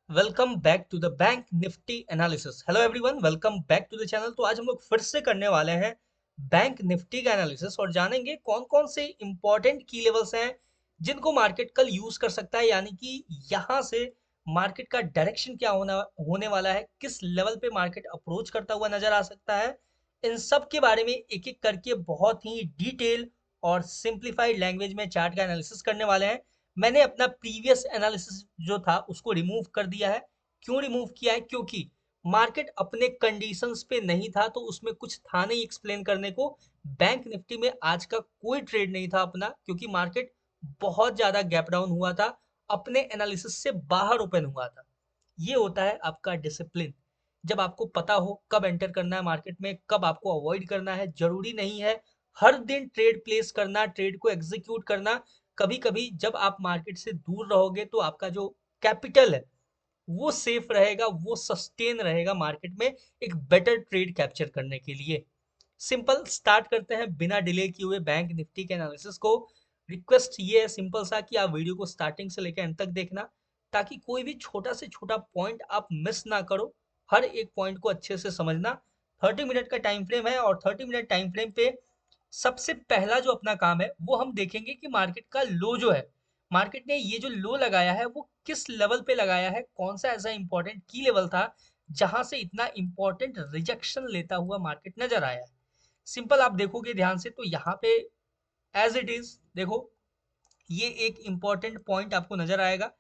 Welcome back to the bank nifty analysis. Hello everyone, welcome back to the channel. तो आज हम लोग फिर से करने वाले हैं बैंक निफ्टी का एनालिसिस और जानेंगे कौन कौन से इंपॉर्टेंट की लेवल्स हैं जिनको मार्केट कल यूज कर सकता है, यानी कि यहाँ से मार्केट का डायरेक्शन क्या होने वाला है, किस लेवल पे मार्केट अप्रोच करता हुआ नजर आ सकता है। इन सब के बारे में एक एक करके बहुत ही डिटेल और सिंप्लीफाइड लैंग्वेज में चार्ट का एनालिसिस करने वाले हैं। मैंने अपना प्रीवियस एनालिसिस जो था उसको रिमूव कर दिया है। क्यों रिमूव किया है? क्योंकि मार्केट अपने कंडीशंस पे नहीं था, तो उसमें कुछ था नहीं एक्सप्लेन करने को। बैंक निफ्टी में आज का कोई ट्रेड नहीं था अपना, क्योंकि मार्केट बहुत ज्यादा गैप डाउन हुआ था, अपने एनालिसिस से बाहर ओपन हुआ था। ये होता है आपका डिसिप्लिन। जब आपको पता हो कब एंटर करना है मार्केट में, कब आपको अवॉइड करना है। जरूरी नहीं है हर दिन ट्रेड प्लेस करना, ट्रेड को एग्जीक्यूट करना। कभी कभी जब आप मार्केट से दूर रहोगे तो आपका जो कैपिटल है वो सेफ रहेगा, वो सस्टेन रहेगा मार्केट में एक बेटर ट्रेड कैप्चर करने के लिए। सिंपल स्टार्ट करते हैं बिना डिले किए हुए बैंक निफ्टी के एनालिसिस को। रिक्वेस्ट ये है सिंपल सा कि आप वीडियो को स्टार्टिंग से लेकर एंड तक देखना, ताकि कोई भी छोटा से छोटा पॉइंट आप मिस ना करो। हर एक पॉइंट को अच्छे से समझना। 30 मिनट का टाइम फ्रेम है और 30 मिनट टाइम फ्रेम पे सबसे पहला जो अपना काम है वो हम देखेंगे कि मार्केट का लो जो है, मार्केट ने ये जो लो लगाया है वो किस लेवल पे लगाया है, कौन सा ऐसा इंपॉर्टेंट की लेवल था जहां से इतना इंपॉर्टेंट रिजेक्शन लेता हुआ मार्केट नजर आया है। सिंपल आप देखोगे ध्यान से तो यहाँ पे एज इट इज देखो, ये एक इंपॉर्टेंट पॉइंट आपको नजर आएगा।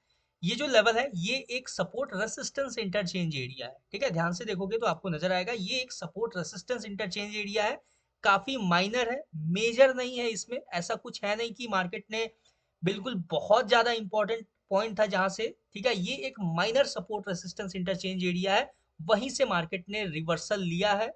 ये जो लेवल है ये एक सपोर्ट रेसिस्टेंस इंटरचेंज एरिया है। ठीक है, ध्यान से देखोगे तो आपको नजर आएगा ये एक सपोर्ट रेसिस्टेंस इंटरचेंज एरिया है। काफी माइनर है, मेजर नहीं है, इसमें ऐसा कुछ है नहीं कि मार्केट ने बिल्कुल बहुत ज्यादा इंपॉर्टेंट पॉइंट था जहां से। ठीक है, ये एक minor support resistance interchange area है, वहीं से मार्केट ने रिवर्सल लिया है।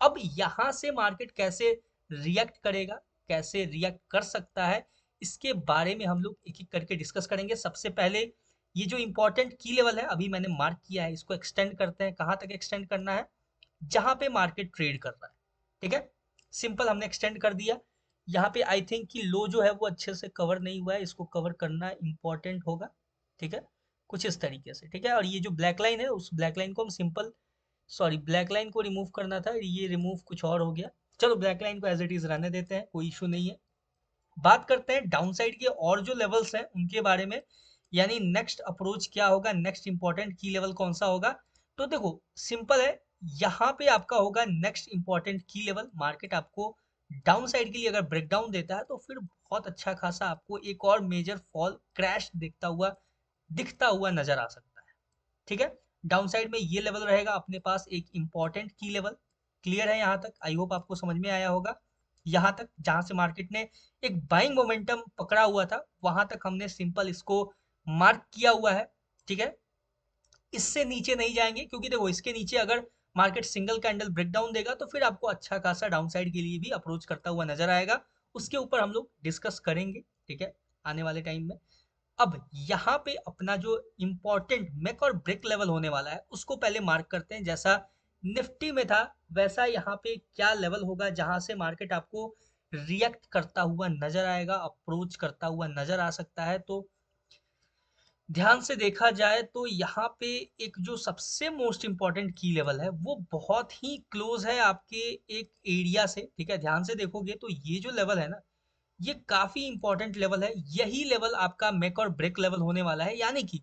अब यहां से मार्केट कैसे रिएक्ट करेगा, कैसे रिएक्ट कर सकता है, इसके बारे में हम लोग एक एक करके डिस्कस करेंगे। सबसे पहले ये जो इंपॉर्टेंट की लेवल है अभी मैंने मार्क किया है, इसको एक्सटेंड करते हैं। कहां तक एक्सटेंड करना है? जहां पे मार्केट ट्रेड कर रहा है। ठीक है, सिंपल हमने एक्सटेंड कर दिया। यहाँ पे आई थिंक कि लो जो है वो अच्छे से कवर नहीं हुआ है, इसको कवर करना इंपॉर्टेंट होगा। ठीक है, कुछ इस तरीके से। ठीक है, और ये जो ब्लैक लाइन है उस ब्लैक लाइन को हम सिंपल, सॉरी ब्लैक लाइन को रिमूव करना था, ये रिमूव कुछ और हो गया। चलो ब्लैक लाइन को एज इट इज रहने देते हैं, कोई इशू नहीं है। बात करते हैं डाउन साइड के और जो लेवल्स हैं उनके बारे में, यानी नेक्स्ट अप्रोच क्या होगा, नेक्स्ट इंपॉर्टेंट की लेवल कौन सा होगा। तो देखो सिंपल है, यहाँ पे आपका होगा नेक्स्ट इंपॉर्टेंट की लेवल। मार्केट आपको डाउन साइड के लिए अगर ब्रेकडाउन देता है तो फिर बहुत अच्छा खासा आपको एक और मेजर फॉल क्रैश दिखता हुआ नजर आ सकता है। ठीक है, डाउन साइड में ये लेवल रहेगा अपने पास एक इंपॉर्टेंट की लेवल। क्लियर है यहाँ तक? आई होप आपको समझ में आया होगा। यहाँ तक जहां से मार्केट ने एक बाइंग मोमेंटम पकड़ा हुआ था वहां तक हमने सिंपल इसको मार्क किया हुआ है। ठीक है, इससे नीचे नहीं जाएंगे, क्योंकि देखो इसके नीचे अगर मार्केट सिंगल कैंडल ब्रेकडाउन देगा तो फिर आपको अच्छा खासा डाउन साइड के लिए भी अप्रोच करता हुआ नजर आएगा। उसके ऊपर हम लोग डिस्कस करेंगे, ठीक है, आने वाले टाइम में। अब यहाँ पे अपना जो इम्पोर्टेंट मेक और ब्रेक लेवल होने वाला है उसको पहले मार्क करते हैं। जैसा निफ्टी में था वैसा यहाँ पे क्या लेवल होगा जहां से मार्केट आपको रिएक्ट करता हुआ नजर आएगा, अप्रोच करता हुआ नजर आ सकता है। तो ध्यान से देखा जाए तो यहाँ पे एक जो सबसे मोस्ट इम्पॉर्टेंट की लेवल है वो बहुत ही क्लोज है आपके एक एरिया से। ठीक है, ध्यान से देखोगे तो ये जो लेवल है ना, ये काफी इंपॉर्टेंट लेवल है। यही लेवल आपका मेक और ब्रेक लेवल होने वाला है, यानी कि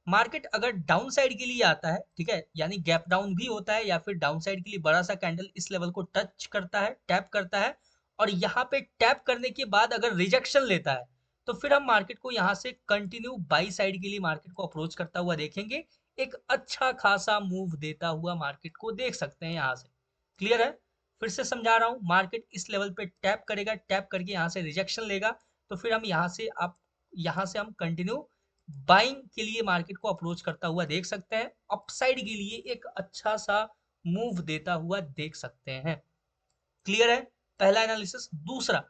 मार्केट अगर डाउन साइड के लिए आता है, ठीक है, यानी गैप डाउन भी होता है या फिर डाउन साइड के लिए बड़ा सा कैंडल इस लेवल को टच करता है, टैप करता है, और यहाँ पे टैप करने के बाद अगर रिजेक्शन लेता है तो फिर हम मार्केट को यहाँ से कंटिन्यू बाई साइड के लिए मार्केट को अप्रोच करता हुआ देखेंगे। एक अच्छा खासा मूव देता हुआ मार्केट को देख सकते हैं यहाँ से। क्लियर है? फिर से समझा रहा हूँ, मार्केट इस लेवल पे टैप करेगा, टैप करके यहाँ से रिजेक्शन लेगा, तो फिर हम यहाँ से हम कंटिन्यू बाइंग के लिए मार्केट को अप्रोच करता हुआ देख सकते हैं। अपसाइड के लिए एक अच्छा सा मूव देता हुआ देख सकते हैं। क्लियर है? पहला एनालिसिस। दूसरा,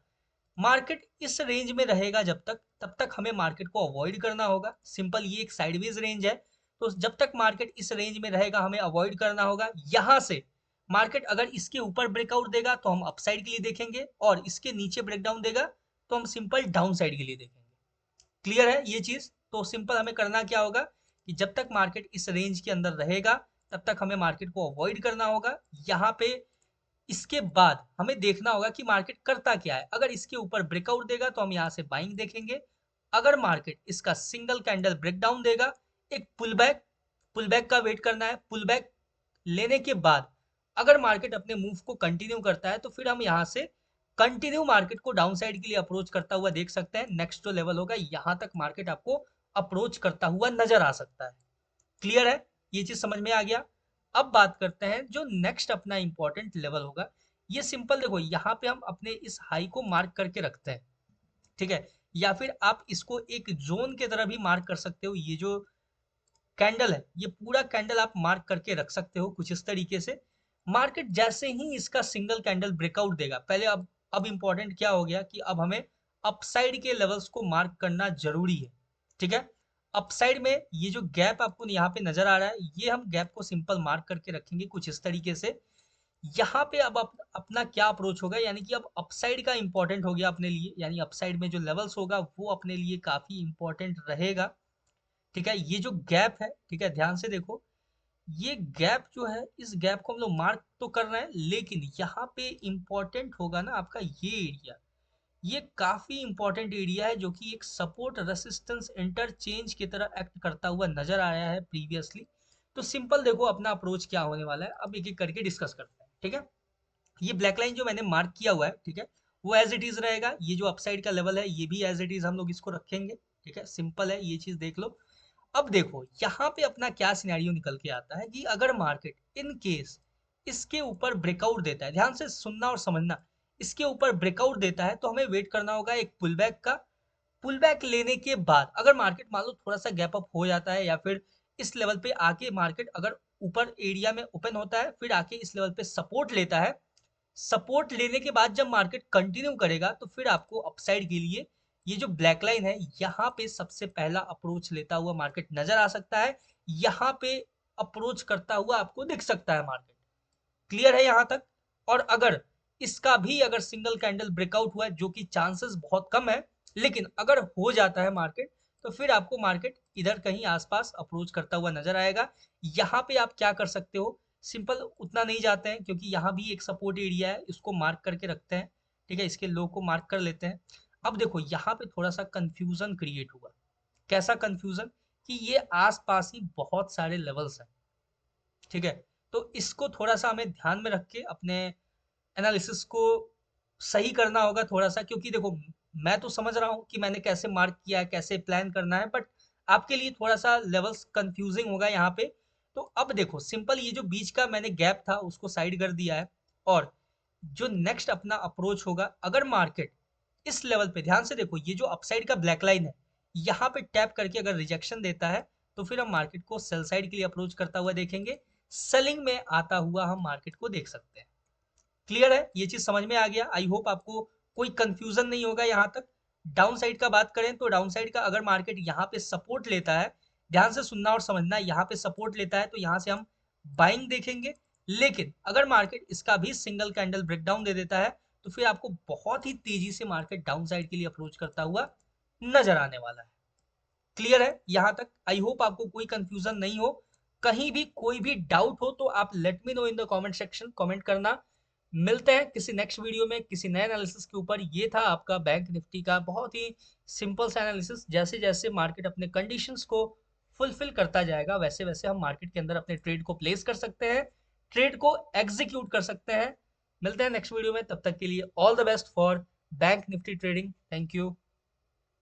मार्केट इस रेंज में रहेगा जब तक, तब तक हमें मार्केट को अवॉइड करना होगा। सिंपल, ये एक साइडवेज रेंज है, तो जब तक मार्केट इस रेंज में रहेगा हमें अवॉइड करना होगा। यहां से मार्केट अगर इसके ऊपर ब्रेकआउट देगा तो हम अपसाइड के लिए देखेंगे, और इसके नीचे ब्रेकडाउन देगा तो हम सिंपल डाउन साइड के लिए देखेंगे। क्लियर है ये चीज? तो सिंपल हमें करना क्या होगा कि जब तक मार्केट इस रेंज के अंदर रहेगा तब तक हमें मार्केट को अवॉइड करना होगा। यहाँ पे इसके बाद हमें देखना होगा कि मार्केट करता क्या है। अगर इसके ऊपर ब्रेकआउट देगा तो हम यहाँ से बाइंग देखेंगे। अगर मार्केट इसका सिंगल कैंडल ब्रेकडाउन देगा, एक पुलबैक का वेट करना है। पुलबैक लेने के बाद अगर मार्केट अपने मूव को कंटिन्यू करता है तो फिर हम यहाँ से कंटिन्यू मार्केट को डाउन साइड के लिए अप्रोच करता हुआ देख सकते हैं। नेक्स्ट जो लेवल होगा यहाँ तक मार्केट आपको अप्रोच करता हुआ नजर आ सकता है। क्लियर है, ये चीज समझ में आ गया। अब बात करते हैं जो नेक्स्ट अपना इंपॉर्टेंट लेवल होगा। ये सिंपल देखो, यहाँ पे हम अपने इस हाई को मार्क करके रखते हैं, ठीक है, या फिर आप इसको एक जोन के तरह भी मार्क कर सकते हो। ये जो कैंडल है ये पूरा कैंडल आप मार्क करके रख सकते हो कुछ इस तरीके से। मार्केट जैसे ही इसका सिंगल कैंडल ब्रेकआउट देगा, पहले अब इंपॉर्टेंट क्या हो गया कि अब हमें अपसाइड के लेवल्स को मार्क करना जरूरी है, ठीक है। अपसाइड में ये जो गैप आपको यहाँ पे नजर आ रहा है, ये हम गैप को सिंपल मार्क करके रखेंगे कुछ इस तरीके से। यहाँ पे अब अपना क्या अप्रोच होगा, यानी कि अब अपसाइड का इंपॉर्टेंट हो गया अपने लिए, यानी अपसाइड में जो लेवल्स होगा वो अपने लिए काफी इंपॉर्टेंट रहेगा, ठीक है। ये जो गैप है, ठीक है, ध्यान से देखो, ये गैप जो है इस गैप को हम लोग मार्क तो कर रहे हैं, लेकिन यहाँ पे इंपॉर्टेंट होगा ना आपका ये एरिया। ये काफी इंपॉर्टेंट एरिया है जो कि एक सपोर्ट रेसिस्टेंस इंटरचेंज की तरह एक्ट करता हुआ नजर आया है प्रीवियसली। तो सिंपल देखो अपना अप्रोच क्या होने वाला है, अब एक एक करके डिस्कस करते हैं, ठीक है। ये ब्लैक लाइन जो मैंने मार्क किया हुआ है, ठीक है, वो एज इट इज रहेगा। ये जो अपसाइड का लेवल है ये भी एज इट इज हम लोग इसको रखेंगे, ठीक है, सिंपल है, ये चीज देख लो। अब देखो यहाँ पे अपना क्या सिनेरियो निकल के आता है कि अगर मार्केट इन केस इसके ऊपर ब्रेकआउट देता है, ध्यान से सुनना और समझना, इसके ऊपर ब्रेकआउट देता है तो हमें वेट करना होगा एक पुलबैक का। पुलबैक लेने के बाद अगर मार्केट मान लो थोड़ा सा गैप अप हो जाता है या फिर इस लेवल पे आके मार्केट अगर ऊपर एरिया में ओपन होता है, फिर आके इस लेवल पे सपोर्ट लेता है, सपोर्ट लेने के बाद जब मार्केट कंटिन्यू करेगा तो फिर आपको अपसाइड के लिए ये जो ब्लैक लाइन है यहाँ पे सबसे पहला अप्रोच लेता हुआ मार्केट नजर आ सकता है। यहाँ पे अप्रोच करता हुआ आपको दिख सकता है मार्केट। क्लियर है यहाँ तक। और अगर इसका भी अगर सिंगल कैंडल ब्रेकआउट हुआ है, जो कि चांसेस बहुत कम है, लेकिन अगर हो जाता है मार्केट तो फिर आपको मार्केट इधर कहीं आसपास अप्रोच करता हुआ नजर आएगा। यहाँ पे आप क्या कर सकते हो, सिंपल उतना नहीं जाते हैं क्योंकि यहाँ भी एक सपोर्ट एरिया है, इसको मार्क करके रखते हैं, ठीक है, इसके लो को मार्क कर लेते हैं। अब देखो यहाँ पे थोड़ा सा कंफ्यूजन क्रिएट हुआ। कैसा कंफ्यूजन, कि ये आसपास ही बहुत सारे लेवल्स हैं, ठीक है। तो इसको थोड़ा सा हमें ध्यान में रख के अपने एनालिसिस को सही करना होगा थोड़ा सा, क्योंकि देखो मैं तो समझ रहा हूँ कि मैंने कैसे मार्क किया है, कैसे प्लान करना है, बट आपके लिए थोड़ा सा लेवल्स कंफ्यूजिंग होगा यहाँ पे। तो अब देखो सिंपल ये जो बीच का मैंने गैप था उसको साइड कर दिया है, और जो नेक्स्ट अपना अप्रोच होगा, अगर मार्केट इस लेवल पे, ध्यान से देखो, ये जो अपसाइड का ब्लैक लाइन है यहाँ पे टैप करके अगर रिजेक्शन देता है तो फिर हम मार्केट को सेल साइड के लिए अप्रोच करता हुआ देखेंगे। सेलिंग में आता हुआ हम मार्केट को देख सकते हैं। क्लियर है, ये चीज समझ में आ गया। आई होप आपको कोई कंफ्यूजन नहीं होगा यहाँ तक। डाउन साइड का बात करें तो डाउन साइड का अगर मार्केट यहाँ पे सपोर्ट लेता है, ध्यान से सुनना और समझना, यहाँ पे सपोर्ट लेता है तो यहाँ से हम बाइंग देखेंगे। लेकिन अगर मार्केट इसका भी सिंगल कैंडल ब्रेकडाउन दे देता है तो फिर आपको बहुत ही तेजी से मार्केट डाउन साइड के लिए अप्रोच करता हुआ नजर आने वाला है। क्लियर है यहाँ तक। आई होप आपको कोई कंफ्यूजन नहीं हो। कहीं भी कोई भी डाउट हो तो आप let me know in the comment section, comment करना। मिलते हैं किसी नेक्स्ट वीडियो में किसी नए एनालिसिस के ऊपर। ये था आपका बैंक निफ्टी का बहुत ही सिंपल सा एनालिसिस। जैसे जैसे मार्केट अपने कंडीशंस को फुलफिल करता जाएगा वैसे वैसे हम मार्केट के अंदर अपने ट्रेड को प्लेस कर सकते हैं, ट्रेड को एग्जीक्यूट कर सकते हैं। मिलते हैं नेक्स्ट वीडियो में, तब तक के लिए all the best for bank Nifty trading. Thank you.